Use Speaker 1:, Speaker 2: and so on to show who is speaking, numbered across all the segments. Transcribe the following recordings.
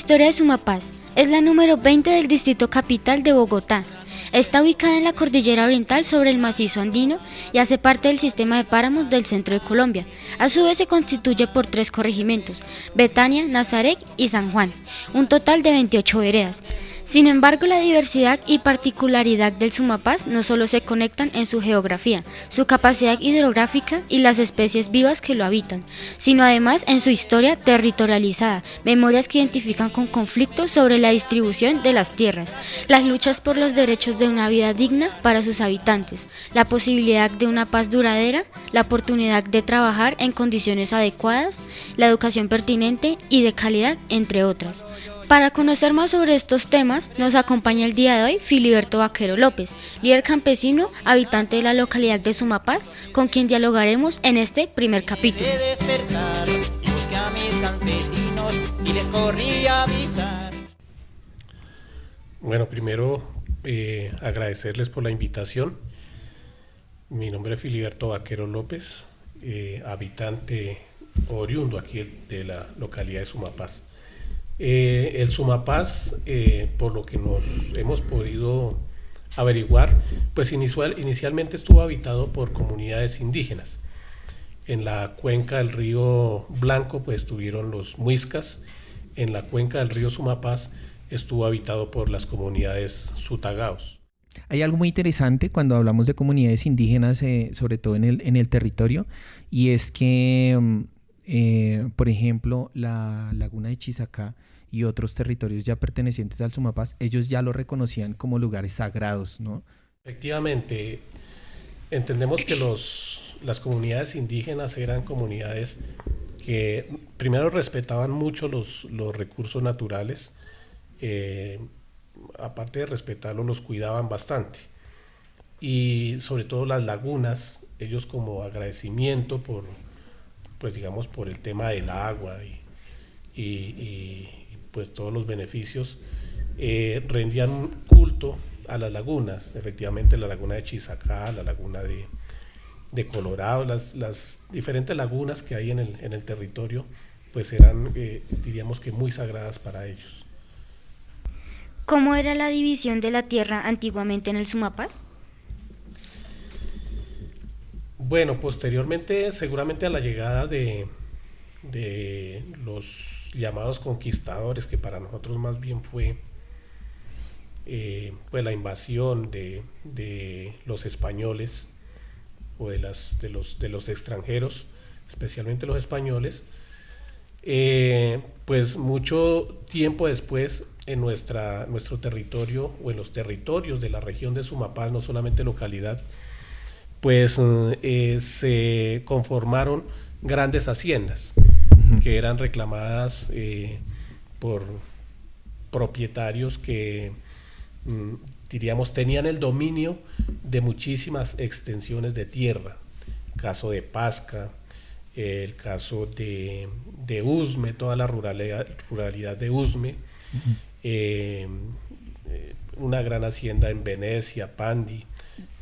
Speaker 1: Historia de Sumapaz. Es la número 20 del Distrito Capital de Bogotá. Está ubicada en la cordillera oriental sobre el macizo andino y hace parte del sistema de páramos del centro de Colombia. A su vez se constituye por 3 corregimientos: Betania, Nazaret y San Juan, un total de 28 veredas. Sin embargo, la diversidad y particularidad del Sumapaz no solo se conectan en su geografía, su capacidad hidrográfica y las especies vivas que lo habitan, sino además en su historia territorializada, memorias que identifican con conflictos sobre la distribución de las tierras, las luchas por los derechos de una vida digna para sus habitantes, la posibilidad de una paz duradera, la oportunidad de trabajar en condiciones adecuadas, la educación pertinente y de calidad, entre otras. Para conocer más sobre estos temas, nos acompaña el día de hoy Filiberto Vaquero López, líder campesino, habitante de la localidad de Sumapaz, con quien dialogaremos en este primer capítulo.
Speaker 2: Bueno, primero agradecerles por la invitación. Mi nombre es Filiberto Vaquero López, habitante oriundo aquí de la localidad de Sumapaz. El Sumapaz, por lo que nos hemos podido averiguar, pues inicialmente estuvo habitado por comunidades indígenas. En la cuenca del río Blanco pues estuvieron los muiscas. En la cuenca del río Sumapaz estuvo habitado por las comunidades sutagaos.
Speaker 3: Hay algo muy interesante cuando hablamos de comunidades indígenas, sobre todo en el territorio, y es que por ejemplo, la laguna de Chisacá y otros territorios ya pertenecientes al Sumapaz, ellos ya lo reconocían como lugares sagrados, ¿no?
Speaker 2: Efectivamente, entendemos que las comunidades indígenas eran comunidades que primero respetaban mucho los recursos naturales, aparte de respetarlos, los cuidaban bastante. Y sobre todo las lagunas, ellos como agradecimiento por el tema del agua y pues todos los beneficios, rendían culto a las lagunas. Efectivamente, la laguna de Chisacá, la laguna de Colorado, las diferentes lagunas que hay en el territorio, pues eran, diríamos que muy sagradas para ellos.
Speaker 1: ¿Cómo era la división de la tierra antiguamente en el Sumapaz?
Speaker 2: Bueno, posteriormente, seguramente a la llegada de los llamados conquistadores, que para nosotros más bien fue pues la invasión de los españoles o de los extranjeros, especialmente los españoles, pues mucho tiempo después en nuestro territorio o en los territorios de la región de Sumapaz, no solamente localidad, pues se conformaron grandes haciendas que eran reclamadas por propietarios que diríamos tenían el dominio de muchísimas extensiones de tierra. El caso de Pasca, el caso de Usme, toda la ruralidad de Usme, una gran hacienda en Venecia, Pandi,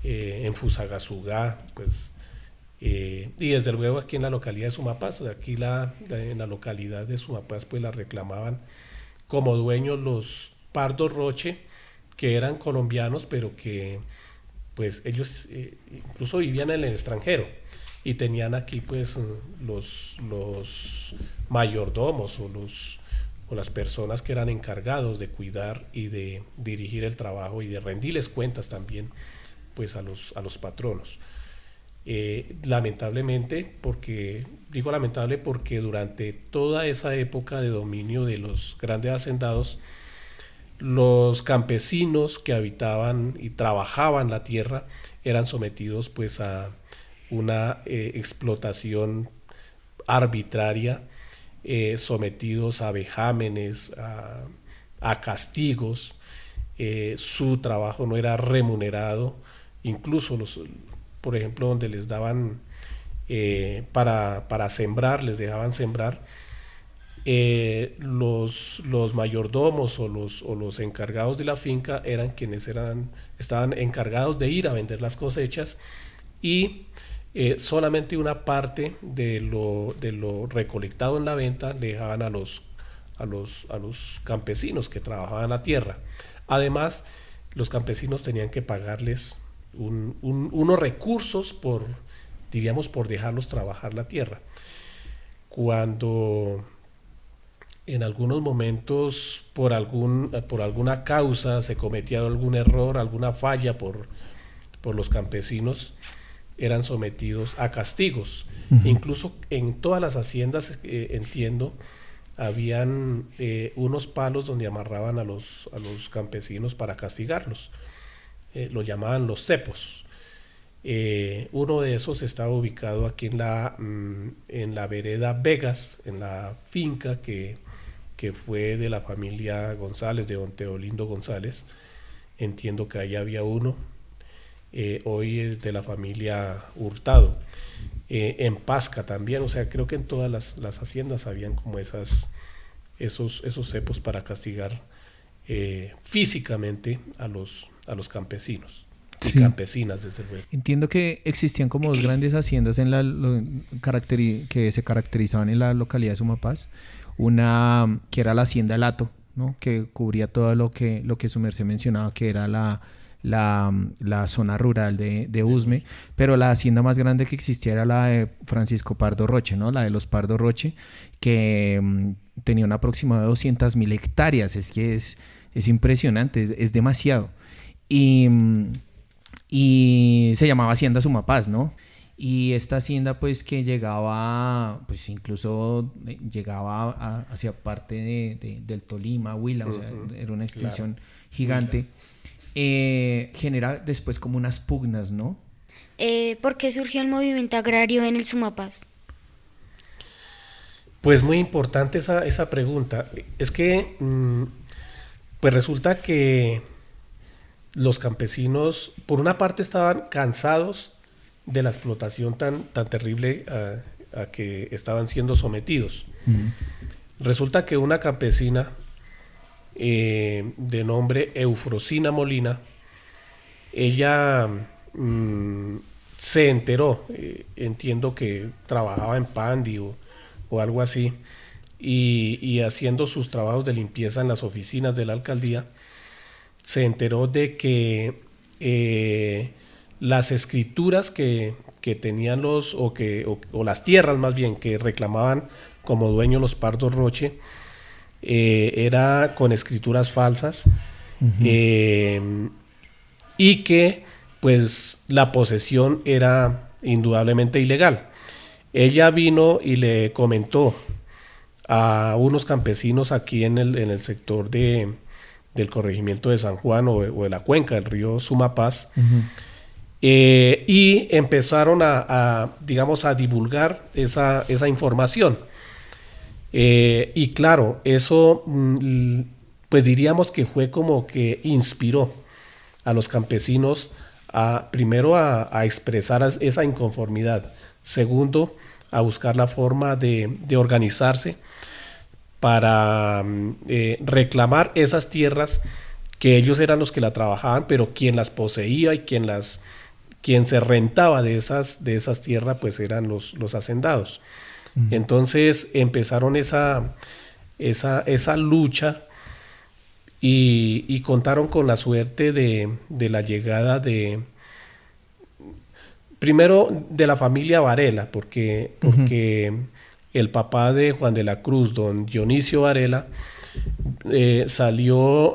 Speaker 2: en Fusagasugá, pues, y desde luego aquí en la localidad de Sumapaz. Aquí en la localidad de Sumapaz pues la reclamaban como dueños los Pardos Roche, que eran colombianos, pero que pues ellos incluso vivían en el extranjero y tenían aquí pues los mayordomos o las personas que eran encargados de cuidar y de dirigir el trabajo y de rendirles cuentas también pues a los patronos. Lamentablemente, digo lamentable porque durante toda esa época de dominio de los grandes hacendados, los campesinos que habitaban y trabajaban la tierra eran sometidos pues a una explotación arbitraria, sometidos a vejámenes, a castigos. Su trabajo no era remunerado, incluso por ejemplo, donde les daban para sembrar, les dejaban sembrar, los mayordomos o los encargados de la finca eran quienes estaban encargados de ir a vender las cosechas, y solamente una parte de lo recolectado en la venta le dejaban a a los campesinos que trabajaban la tierra. Además, los campesinos tenían que pagarles unos recursos diríamos, por dejarlos trabajar la tierra. Cuando en algunos momentos por alguna causa se cometía algún error, alguna falla por los campesinos, eran sometidos a castigos. Incluso en todas las haciendas, entiendo, habían unos palos donde amarraban a los campesinos para castigarlos. Lo llamaban los cepos. Uno de esos estaba ubicado aquí en la vereda Vegas, en la finca que fue de la familia González, de don Teolindo González. Entiendo que ahí había uno. Hoy es de la familia Hurtado. En Pasca también, o sea, creo que en todas las haciendas habían como esos cepos para castigar físicamente a los campesinos. Y sí, campesinas, desde luego.
Speaker 3: Entiendo que existían como dos grandes haciendas que se caracterizaban en la localidad de Sumapaz. Una que era la hacienda El Hato, ¿no? Que cubría todo lo que su merced mencionaba, que era la zona rural de Usme, pero la hacienda más grande que existía era la de Francisco Pardo Roche, ¿no? La de los Pardo Roche, que tenía un aproximado de 200,000 hectáreas. Es que es impresionante, es demasiado. Y se llamaba Hacienda Sumapaz, ¿no? Y esta hacienda pues que llegaba, pues incluso llegaba hacia parte del Tolima, Huila, o sea, era una extensión gigante. Genera después como unas pugnas, ¿no?
Speaker 1: ¿Por qué surgió el movimiento agrario en el Sumapaz?
Speaker 2: Pues muy importante esa pregunta. Es que pues resulta que los campesinos, por una parte, estaban cansados de la explotación tan terrible a que estaban siendo sometidos. Resulta que una campesina de nombre Eufrosina Molina, ella se enteró, entiendo que trabajaba en Pandi o algo así, y haciendo sus trabajos de limpieza en las oficinas de la alcaldía, se enteró de que las escrituras que tenían o las tierras más bien que reclamaban como dueños los Pardo Roche, era con escrituras falsas, y que pues la posesión era indudablemente ilegal. Ella vino y le comentó a unos campesinos aquí en el sector del corregimiento de San Juan o de la cuenca del río Sumapaz, y empezaron digamos, a divulgar esa información. Y claro, eso pues diríamos que fue como que inspiró a los campesinos primero a expresar esa inconformidad, segundo, a buscar la forma de organizarse para reclamar esas tierras que ellos eran los que la trabajaban, pero quien las poseía y quien se rentaba de esas tierras pues eran los hacendados. Entonces empezaron esa lucha y contaron con la suerte de la llegada primero de la familia Varela, porque el papá de Juan de la Cruz, don Dionisio Varela, salió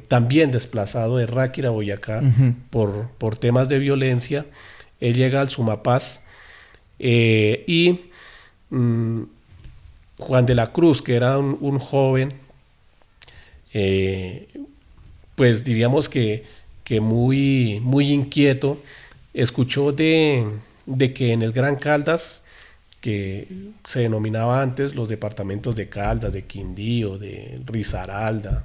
Speaker 2: también desplazado de Ráquira, Boyacá, por temas de violencia. Él llega al Sumapaz y Juan de la Cruz, que era un joven, pues diríamos que muy, muy inquieto, escuchó de que en el Gran Caldas, que se denominaba antes los departamentos de Caldas, de Quindío, de Risaralda,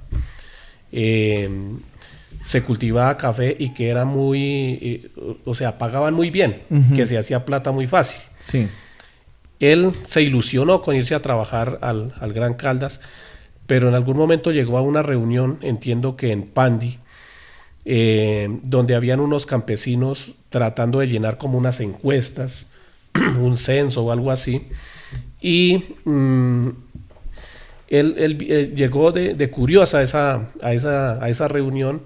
Speaker 2: se cultivaba café y que era muy, o sea, pagaban muy bien, que se hacía plata muy fácil.
Speaker 3: Sí.
Speaker 2: Él se ilusionó con irse a trabajar al Gran Caldas, pero en algún momento llegó a una reunión, entiendo que en Pandi, donde habían unos campesinos tratando de llenar como unas encuestas, un censo o algo así, y Él llegó de curiosa a esa reunión,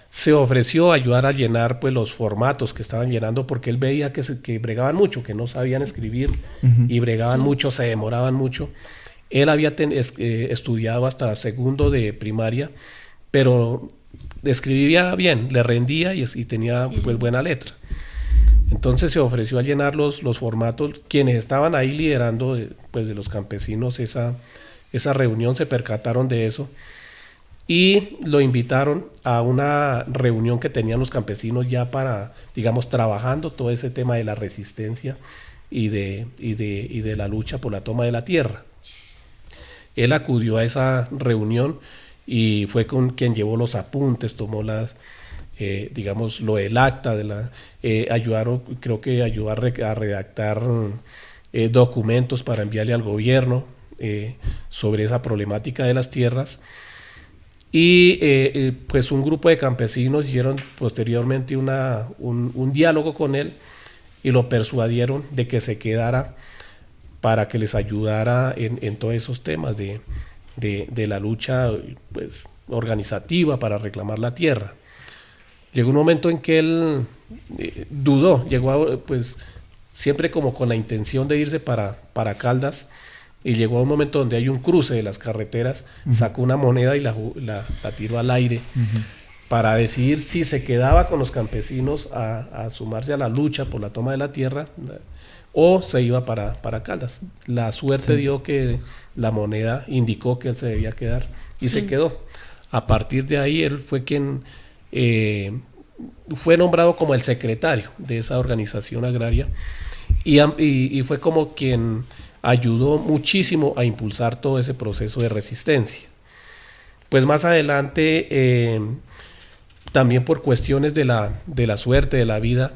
Speaker 2: se ofreció a ayudar a llenar pues los formatos que estaban llenando, porque él veía que bregaban mucho, que no sabían escribir y bregaban mucho, se demoraban mucho. Él había estudiado hasta segundo de primaria, pero escribía bien, le rendía y tenía pues buena letra. Entonces se ofreció a llenar los formatos. Quienes estaban ahí liderando pues de los campesinos esa reunión se percataron de eso y lo invitaron a una reunión que tenían los campesinos ya para, digamos, trabajando todo ese tema de la resistencia y de la lucha por la toma de la tierra. Él acudió a esa reunión y fue con quien llevó los apuntes, tomó digamos, lo del acta, creo que ayudó a redactar documentos para enviarle al gobierno sobre esa problemática de las tierras. Y pues un grupo de campesinos hicieron posteriormente un diálogo con él y lo persuadieron de que se quedara para que les ayudara en todos esos temas de la lucha pues, organizativa para reclamar la tierra. Llegó un momento en que él dudó, llegó pues siempre como con la intención de irse para Caldas, y llegó a un momento donde hay un cruce de las carreteras, sacó una moneda y la tiró al aire para decidir si se quedaba con los campesinos a sumarse a la lucha por la toma de la tierra o se iba para Caldas. La suerte dio que la moneda indicó que él se debía quedar y se quedó. A partir de ahí él fue quien fue nombrado como el secretario de esa organización agraria y fue como quien ayudó muchísimo a impulsar todo ese proceso de resistencia. Pues más adelante, también por cuestiones de la suerte, de la vida,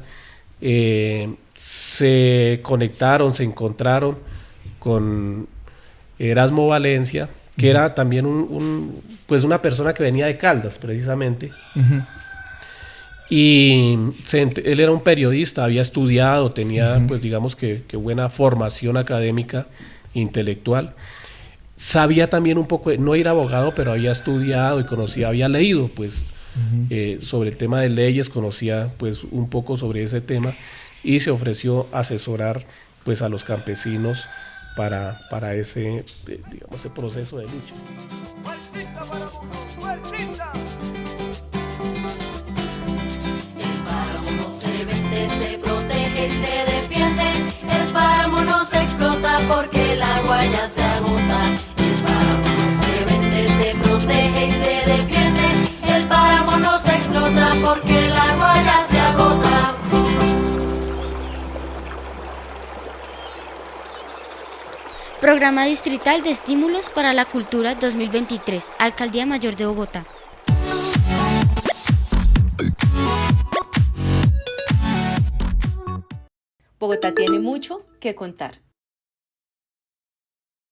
Speaker 2: se conectaron, se encontraron con Erasmo Valencia, que era también pues una persona que venía de Caldas, precisamente. Y él era un periodista, había estudiado, tenía pues digamos que buena formación académica, intelectual. Sabía también un poco, no era abogado, pero había estudiado y conocía, había leído pues sobre el tema de leyes, conocía pues un poco sobre ese tema y se ofreció a asesorar pues a los campesinos para ese digamos ese proceso de lucha.
Speaker 4: Se protege y se defiende, el páramo no se explota porque el agua ya se agota. El páramo no se vende, se protege y se defiende, el páramo no se explota porque el agua ya se agota.
Speaker 1: Programa Distrital de Estímulos para la Cultura 2023, Alcaldía Mayor de Bogotá.
Speaker 5: Bogotá tiene mucho que contar.